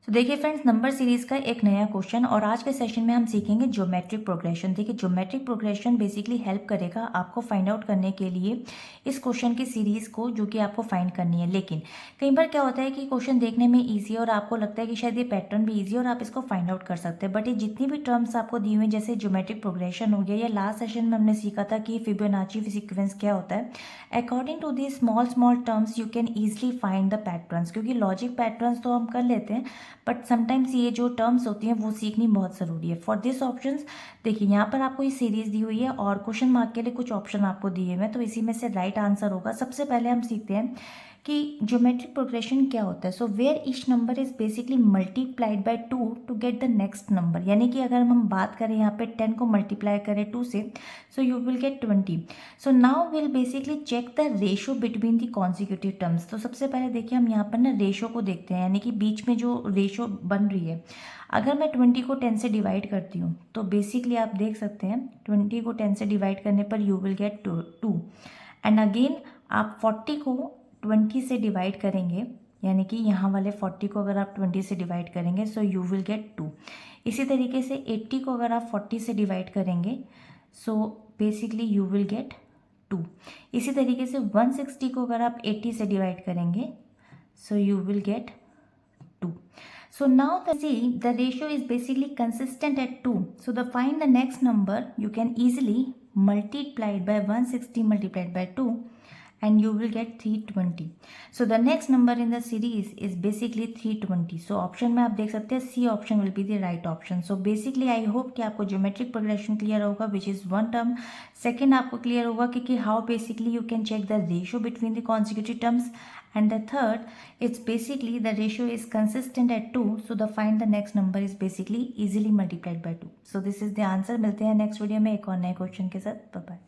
तो देखिए friends, number series का एक नया क्वेश्चन और आज के सेशन में हम सीखेंगे ज्योमेट्रिक प्रोग्रेशन। देखिए ज्योमेट्रिक प्रोग्रेशन बेसिकली हेल्प करेगा आपको फाइंड आउट करने के लिए इस क्वेश्चन की सीरीज को जो कि आपको फाइंड करनी है। लेकिन कई बार क्या होता है कि क्वेश्चन देखने में ईजी है और आपको लगता है कि शायद ये पैटर्न भी ईजी है और आप इसको फाइंड आउट कर सकते हैं, बट ये जितनी भी टर्म्स आपको दी हुई हैं जैसे ज्योमेट्रिक प्रोग्रेशन हो गया या लास्ट सेशन में हमने सीखा था कि फिबोनाची सीक्वेंस क्या होता है, according to the small small terms you can easily find the patterns. क्योंकि लॉजिक पैटर्न्स तो हम कर लेते हैं बट समटाइम्स ये जो टर्म्स होती हैं वो सीखनी बहुत ज़रूरी है। फॉर दिस ऑप्शंस देखिए यहाँ पर आपको ये सीरीज दी हुई है और क्वेश्चन मार्क के लिए कुछ ऑप्शन आपको दिए हुए हैं, तो इसी में से राइट आंसर होगा। सबसे पहले हम सीखते हैं कि ज्योमेट्रिक प्रोग्रेशन क्या होता है। So where each number is basically multiplied by 2 to get the next number, यानी कि अगर हम बात करें यहाँ पे 10 को मल्टीप्लाई करें 2 से, so you will get 20। So now will basically check the ratio between the consecutive terms. तो सबसे पहले देखिए हम यहाँ पर ना रेशो को देखते हैं, यानी कि बीच में जो रेशो बन रही है। अगर मैं 20 को 10 से डिवाइड करती हूँ तो बेसिकली आप देख सकते हैं 20 को 10 से डिवाइड करने पर you will gate 2 and again आप 40 को 20 से डिवाइड करेंगे, यानी कि यहाँ वाले 40 को अगर आप 20 से डिवाइड करेंगे सो यू विल गेट 2। इसी तरीके से 80 को अगर आप 40 से डिवाइड करेंगे so basically you will gate 2। इसी तरीके से 160 को अगर आप 80 से डिवाइड करेंगे सो you will gate 2. So now the ratio is basically consistent at 2. So the find the next number, you can easily multiply it by 160 multiplied by 2 and you will get 320. So the next number in the series is basically 320. So option में आप देख सकते हैं C option will be the right option. So basically I hope कि आपको geometric progression clear होगा which is one term. Second आपको clear होगा कि how basically you can check the ratio between the consecutive terms. And the third, it's basically the ratio is consistent at 2. So the find the next number is basically easily multiplied by 2. So this is the answer. मिलते हैं next video में एक और नए question के साथ। Bye bye.